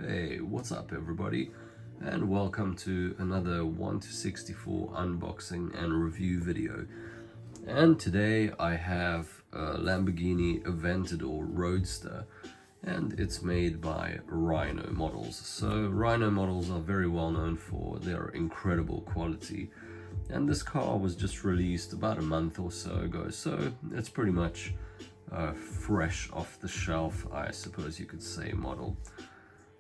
Hey, what's up everybody, and welcome to another 1-64 unboxing and review video. And today I have a Lamborghini Aventador Roadster, and it's made by Rhino models. So Rhino models are very well known for their incredible quality, and this car was just released about a month or so ago, so it's pretty much fresh off the shelf, I suppose you could say, model.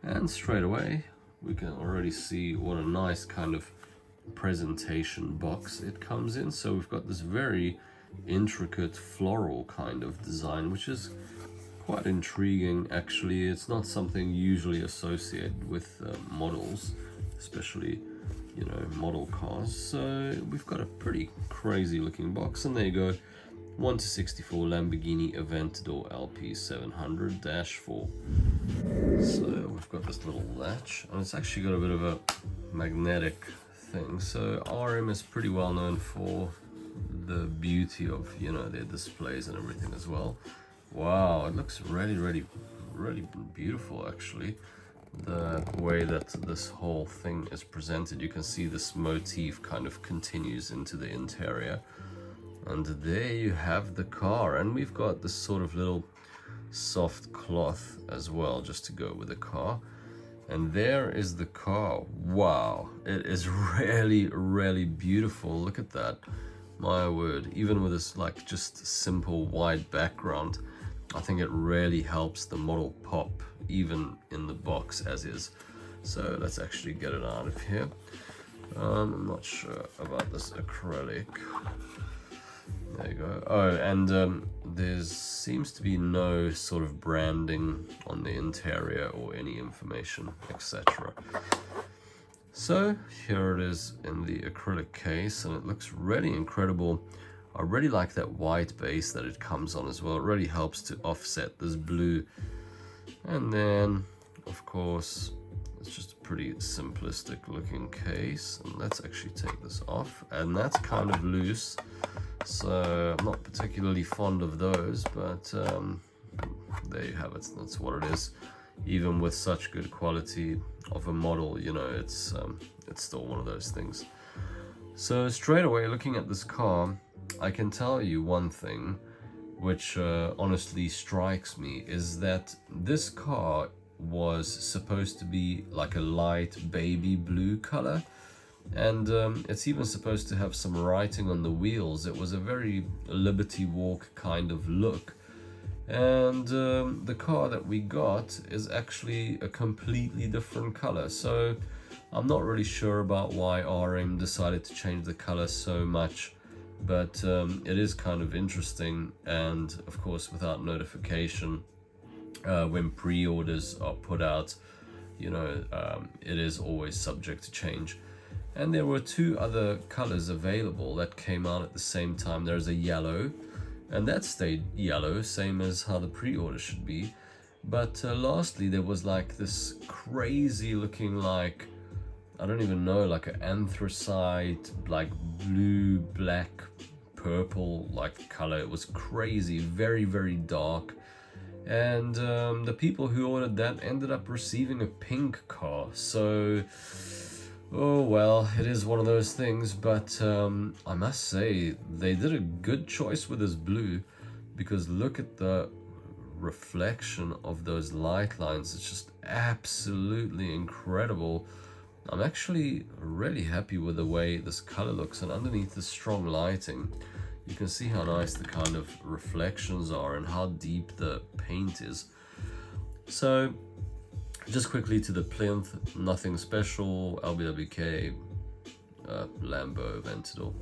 And straight away we can already see what a nice kind of presentation box it comes in. So we've got this very intricate floral kind of design, which is quite intriguing actually. It's not something usually associated with models, especially, you know, model cars. So we've got a pretty crazy looking box, and there you go, 1-64 Lamborghini Aventador LP 700-4. So we've got this little latch, and it's actually got a bit of a magnetic thing. So RM is pretty well known for the beauty of, you know, their displays and everything as well. Wow, it looks really beautiful actually. The way that this whole thing is presented, you can see this motif kind of continues into the interior. And there you have the car, and we've got this sort of little soft cloth as well just to go with the car. And there is the car. Wow, it is really beautiful. Look at that, my word. Even with this like just simple white background, I think it really helps the model pop even in the box as is. So let's actually get it out of here. I'm not sure about this acrylic. There you go. Oh, and there seems to be no sort of branding on the interior or any information, etc. So here it is in the acrylic case, and it looks really incredible. I really like that white base that it comes on as well. It really helps to offset this blue. And then, of course, it's just a pretty simplistic looking case. And let's actually take this off, and that's kind of loose. So I'm not particularly fond of those, but there you have it. That's what it is. Even with such good quality of a model, you know, it's still one of those things. So straight away, looking at this car, I can tell you one thing, which honestly strikes me, is that this car was supposed to be like a light baby blue color. And it's even supposed to have some writing on the wheels. It was a very Liberty Walk kind of look. And the car that we got is actually a completely different color. So I'm not really sure about why RM decided to change the color so much, but it is kind of interesting. And of course, without notification, when pre-orders are put out, you know, it is always subject to change. And there were two other colors available that came out at the same time. There's a yellow, and that stayed yellow, same as how the pre-order should be. But lastly, there was like this crazy looking, like, I don't even know, like an anthracite, like blue, black, purple like color. It was crazy, very dark. And the people who ordered that ended up receiving a pink car. So, oh well, it is one of those things, but I must say they did a good choice with this blue, because look at the reflection of those light lines. It's just absolutely incredible. I'm actually really happy with the way this color looks, and underneath the strong lighting you can see how nice the kind of reflections are and how deep the paint is. So just quickly to the plinth, nothing special, LBWK, Lambo Aventador.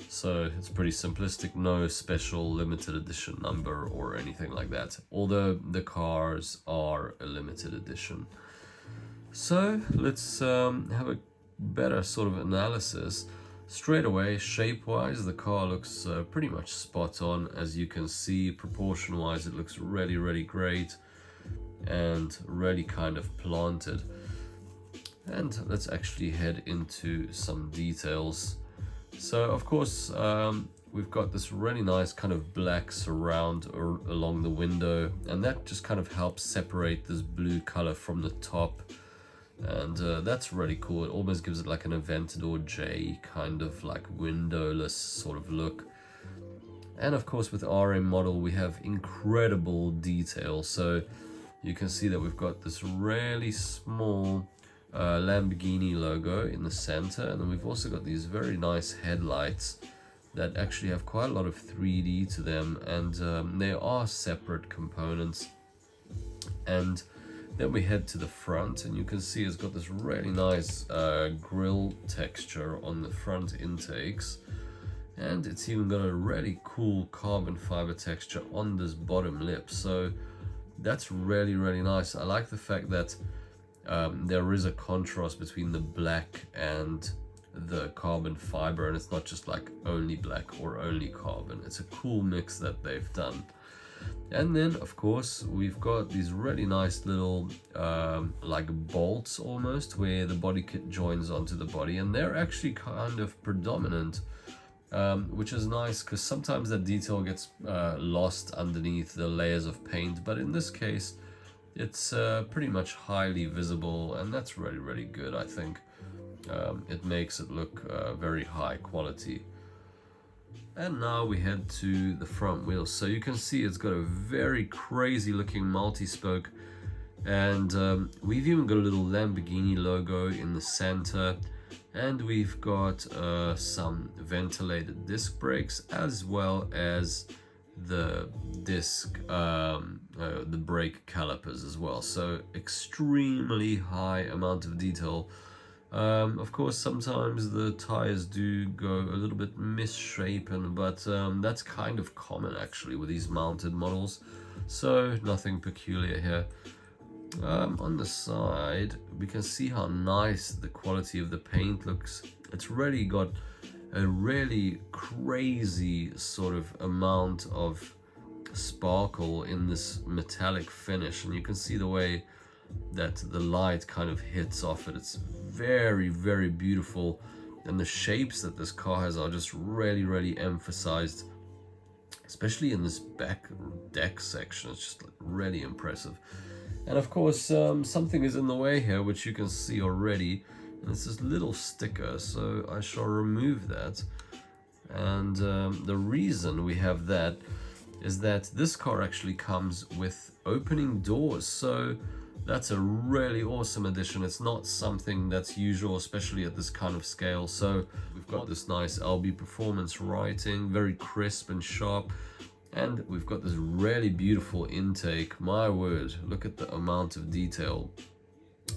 So it's pretty simplistic, no special limited edition number or anything like that, although the cars are a limited edition. So let's have a better sort of analysis. Straight away, shape-wise, the car looks pretty much spot on. As you can see, proportion-wise, it looks really great and really kind of planted. And let's actually head into some details. So of course, we've got this really nice kind of black surround along the window, and that just kind of helps separate this blue color from the top, and that's really cool. It almost gives it like an Aventador J kind of like windowless sort of look. And of course with RM model we have incredible detail, so you can see that we've got this really small Lamborghini logo in the center, and then we've also got these very nice headlights that actually have quite a lot of 3D to them, and they are separate components. And then we head to the front, and you can see it's got this really nice grille texture on the front intakes, and it's even got a really cool carbon fiber texture on this bottom lip, so that's really nice. I like the fact that there is a contrast between the black and the carbon fiber, and it's not just like only black or only carbon. It's a cool mix that they've done. And then of course we've got these really nice little like bolts almost, where the body kit joins onto the body, and they're actually kind of predominant, which is nice because sometimes that detail gets lost underneath the layers of paint, but in this case it's pretty much highly visible, and that's really good. I think it makes it look very high quality. And now we head to the front wheels. So you can see it's got a very crazy looking multi-spoke, and we've even got a little Lamborghini logo in the center, and we've got some ventilated disc brakes, as well as the disc, the brake calipers as well. So extremely high amount of detail. Of course sometimes the tires do go a little bit misshapen, but that's kind of common actually with these mounted models, so nothing peculiar here. On the side we can see how nice the quality of the paint looks. It's really got a really crazy sort of amount of sparkle in this metallic finish, and you can see the way that the light kind of hits off it. It's very beautiful, and the shapes that this car has are just really emphasized, especially in this back deck section. It's just really impressive. And of course something is in the way here, which you can see already, and it's this little sticker, so I shall remove that. And the reason we have that is that this car actually comes with opening doors, so that's a really awesome addition. It's not something that's usual, especially at this kind of scale. So we've got this nice LB Performance writing, very crisp and sharp, and we've got this really beautiful intake. My word, look at the amount of detail.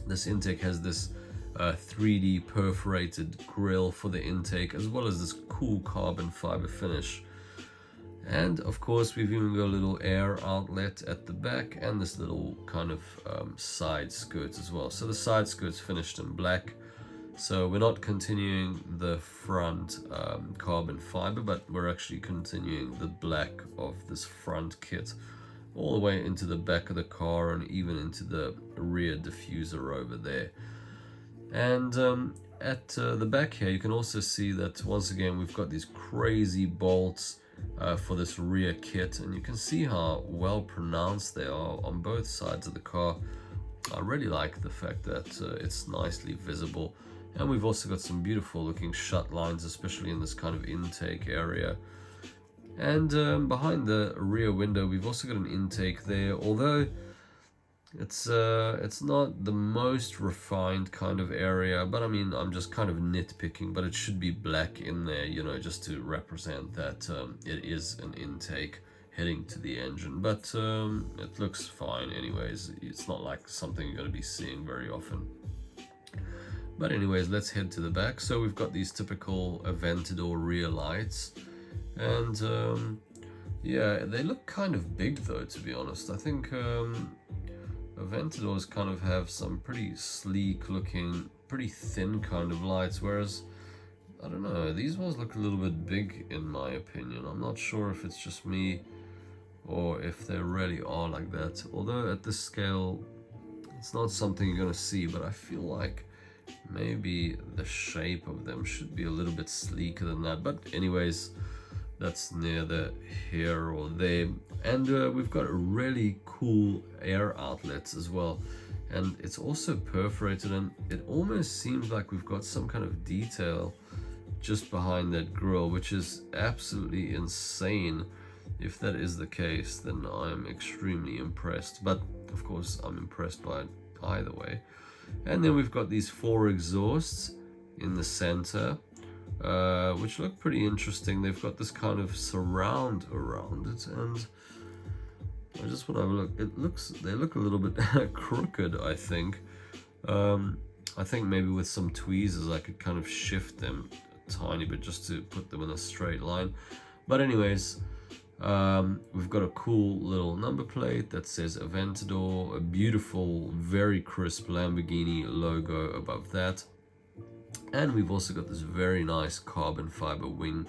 This intake has this 3D perforated grille for the intake, as well as this cool carbon fiber finish. And of course we've even got a little air outlet at the back, and this little kind of side skirts as well. So the side skirt's finished in black, so we're not continuing the front carbon fiber, but we're actually continuing the black of this front kit all the way into the back of the car, and even into the rear diffuser over there. And at the back here you can also see that once again we've got these crazy bolts for this rear kit, and you can see how well pronounced they are on both sides of the car. I really like the fact that it's nicely visible, and we've also got some beautiful looking shut lines, especially in this kind of intake area. And behind the rear window we've also got an intake there, although it's not the most refined kind of area, but I mean, I'm just kind of nitpicking, but it should be black in there, you know, just to represent that it is an intake heading to the engine. But it looks fine anyways. It's not like something you're going to be seeing very often. But anyways, let's head to the back. So we've got these typical Aventador rear lights, and yeah, they look kind of big though, to be honest. I think Aventadors kind of have some pretty sleek looking, pretty thin kind of lights, whereas I don't know, these ones look a little bit big in my opinion. I'm not sure if it's just me or if they really are like that, although at this scale it's not something you're gonna see, but I feel like maybe the shape of them should be a little bit sleeker than that. But anyways, that's near the here or there. And we've got really cool air outlets as well, and it's also perforated, and it almost seems like we've got some kind of detail just behind that grille, which is absolutely insane. If that is the case, then I'm extremely impressed, but of course I'm impressed by it either way. And then we've got these 4 exhausts in the center, which look pretty interesting. They've got this kind of surround around it, and I just want to have a look. They look a little bit crooked, I think. I think maybe with some tweezers I could kind of shift them a tiny bit just to put them in a straight line. But anyways, we've got a cool little number plate that says Aventador, a beautiful, very crisp Lamborghini logo above that. And we've also got this very nice carbon fiber wing,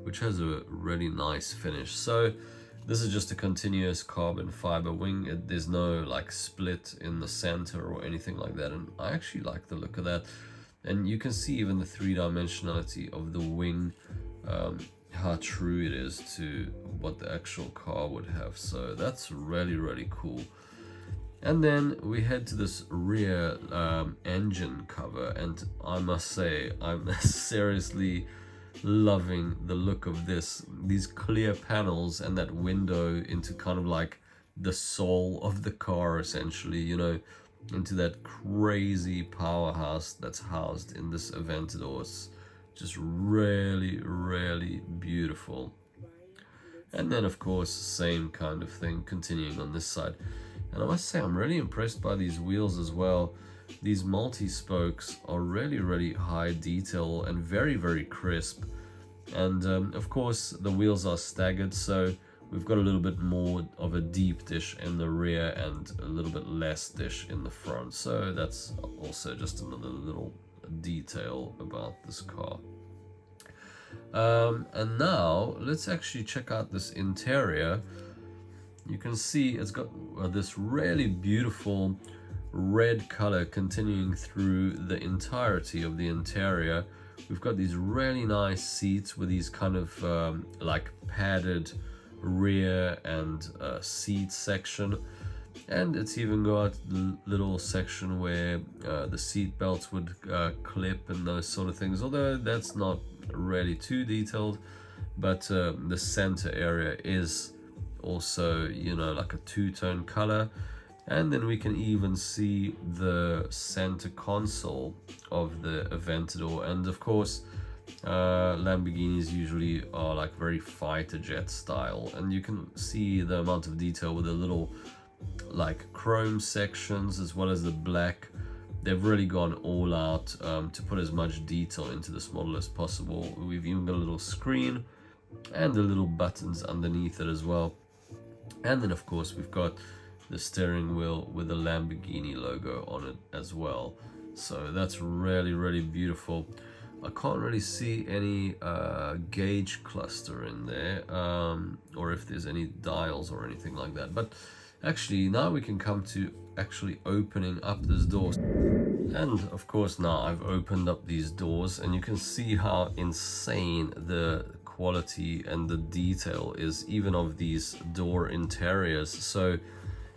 which has a really nice finish. So this is just a continuous carbon fiber wing. There's no like split in the center or anything like that, and I actually like the look of that. And you can see even the 3-dimensionality of the wing, how true it is to what the actual car would have. So that's really, really cool. And then we head to this rear engine cover, and I must say I'm seriously loving the look of these clear panels and that window into kind of like the soul of the car, essentially, you know, into that crazy powerhouse that's housed in this Aventador. It's just really, really beautiful. And then of course same kind of thing continuing on this side. And I must say I'm really impressed by these wheels as well. These multi-spokes are really, really high detail and very, very crisp. And of course the wheels are staggered, so we've got a little bit more of a deep dish in the rear and a little bit less dish in the front. So that's also just another little detail about this car. And now let's actually check out this interior. You can see it's got this really beautiful red color continuing through the entirety of the interior. We've got these really nice seats with these kind of like padded rear and seat section, and it's even got a little section where the seat belts would clip and those sort of things, although that's not really too detailed. But the center area is also, you know, like a two-tone color. And then we can even see the center console of the Aventador. And of course Lamborghinis usually are like very fighter jet style, and you can see the amount of detail with the little like chrome sections as well as the black. They've really gone all out to put as much detail into this model as possible. We've even got a little screen and the little buttons underneath it as well. And then of course we've got the steering wheel with the Lamborghini logo on it as well. So that's really, really beautiful. I can't really see any gauge cluster in there, or if there's any dials or anything like that. But actually now we can come to actually opening up this door. And of course now I've opened up these doors, and you can see how insane the quality and the detail is even of these door interiors. So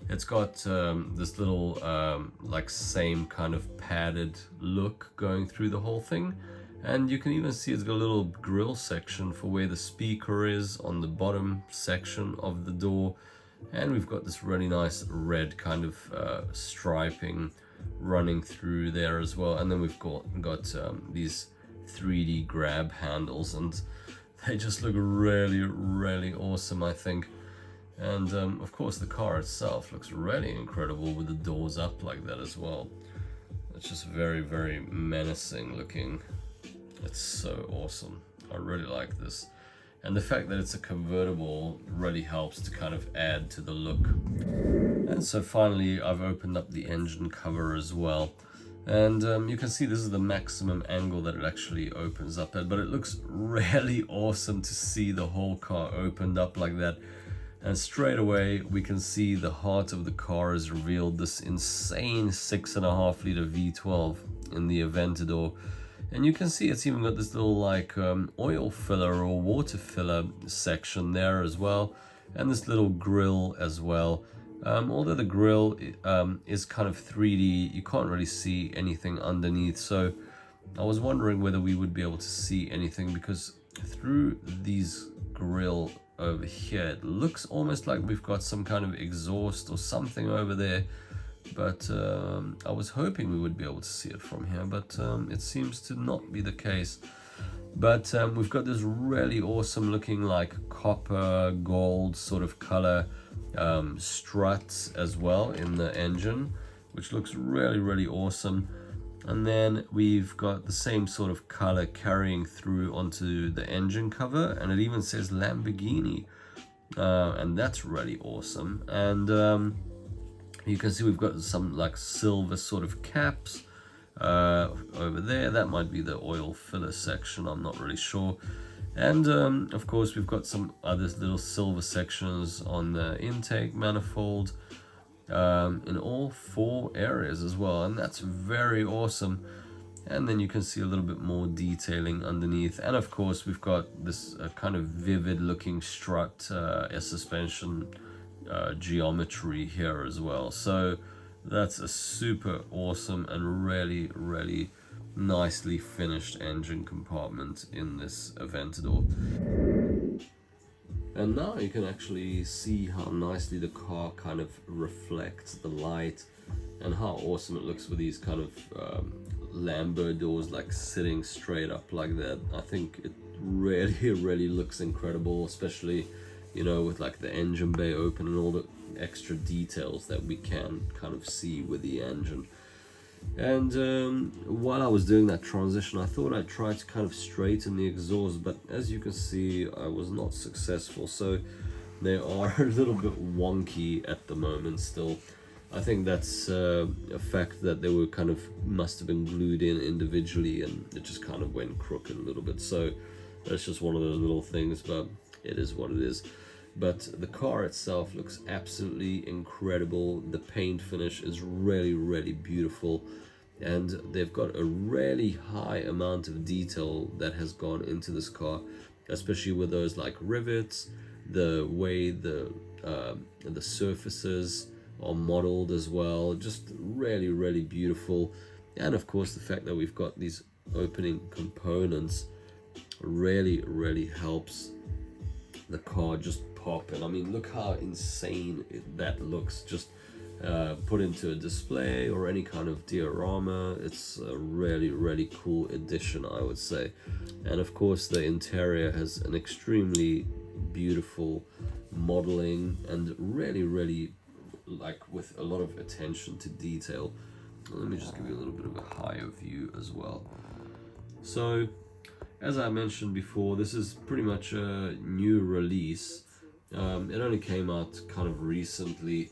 it's got this little like same kind of padded look going through the whole thing. And you can even see it's got a little grill section for where the speaker is on the bottom section of the door. And we've got this really nice red kind of striping running through there as well. And then we've got these 3D grab handles, and they just look really, really awesome, I think. And of course the car itself looks really incredible with the doors up like that as well. It's just very, very menacing looking. It's so awesome. I really like this. And the fact that it's a convertible really helps to kind of add to the look. And so finally I've opened up the engine cover as well. And you can see this is the maximum angle that it actually opens up at, but it looks really awesome to see the whole car opened up like that. And straight away we can see the heart of the car is revealed, this insane 6.5 liter V12 in the Aventador. And you can see it's even got this little like oil filler or water filler section there as well, and this little grill as well. Although the grill is kind of 3D, you can't really see anything underneath, so I was wondering whether we would be able to see anything, because through these grill over here it looks almost like we've got some kind of exhaust or something over there, but I was hoping we would be able to see it from here, but it seems to not be the case. But we've got this really awesome looking like copper gold sort of color struts as well in the engine, which looks really awesome. And then we've got the same sort of color carrying through onto the engine cover, and it even says Lamborghini, and that's really awesome. And you can see we've got some like silver sort of caps over there. That might be the oil filler section, I'm not really sure. And of course we've got some other little silver sections on the intake manifold in all 4 areas as well, and that's very awesome. And then you can see a little bit more detailing underneath, and of course we've got this kind of vivid looking strut suspension geometry here as well. So that's a super awesome and really nicely finished engine compartment in this Aventador. And now you can actually see how nicely the car kind of reflects the light, and how awesome it looks with these kind of Lambo doors like sitting straight up like that. I think it really looks incredible, especially, you know, with like the engine bay open and all the extra details that we can kind of see with the engine. And while I was doing that transition, I thought I'd try to kind of straighten the exhaust, but as you can see I was not successful, so they are a little bit wonky at the moment still. I think that's a fact that they were kind of must have been glued in individually, and it just kind of went crooked a little bit. So that's just one of those little things, but it is what it is. But the car itself looks absolutely incredible. The paint finish is really beautiful, and they've got a really high amount of detail that has gone into this car, especially with those like rivets, the way the surfaces are modeled as well. Just really beautiful. And of course the fact that we've got these opening components really helps the car just pop. And I mean, look how insane that looks, just put into a display or any kind of diorama. It's a really cool addition, I would say. And of course the interior has an extremely beautiful modeling, and really like with a lot of attention to detail. Let me just give you a little bit of a higher view as well. So as I mentioned before, this is pretty much a new release. It only came out kind of recently,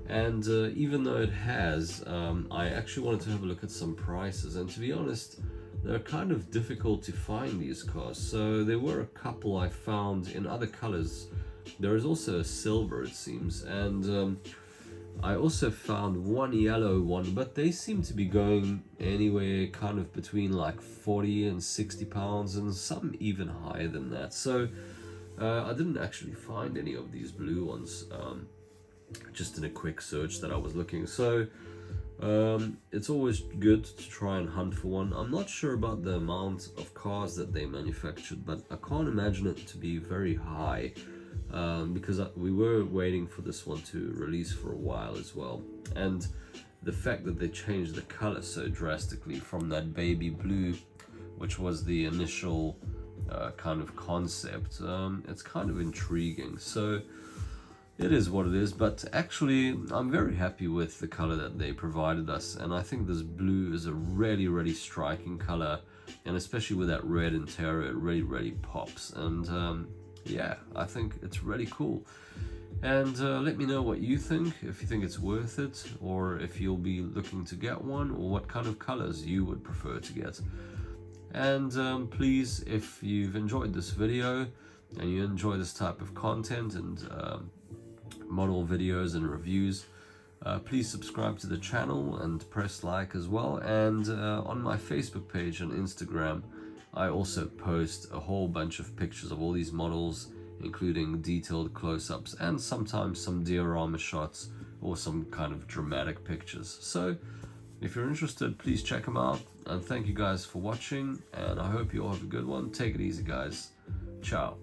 and even though it has, I actually wanted to have a look at some prices, and to be honest, they're kind of difficult to find, these cars. So there were a couple I found in other colors. There is also a silver, it seems, and I also found one yellow one, but they seem to be going anywhere kind of between like 40 and 60 pounds, and some even higher than that. So I didn't actually find any of these blue ones, just in a quick search that I was looking. So it's always good to try and hunt for one. I'm not sure about the amount of cars that they manufactured, but I can't imagine it to be very high. Because we were waiting for this one to release for a while as well, and the fact that they changed the color so drastically from that baby blue, which was the initial kind of concept, it's kind of intriguing. So it is what it is, but actually I'm very happy with the color that they provided us, and I think this blue is a really striking color, and especially with that red interior, it really pops. And yeah, I think it's really cool. And let me know what you think, if you think it's worth it, or if you'll be looking to get one, or what kind of colors you would prefer to get. And please, if you've enjoyed this video and you enjoy this type of content and model videos and reviews, Please subscribe to the channel and press like as well. And on my Facebook page and Instagram, I also post a whole bunch of pictures of all these models, including detailed close-ups and sometimes some diorama shots or some kind of dramatic pictures. So if you're interested, please check them out. And thank you guys for watching, and I hope you all have a good one. Take it easy, guys. Ciao.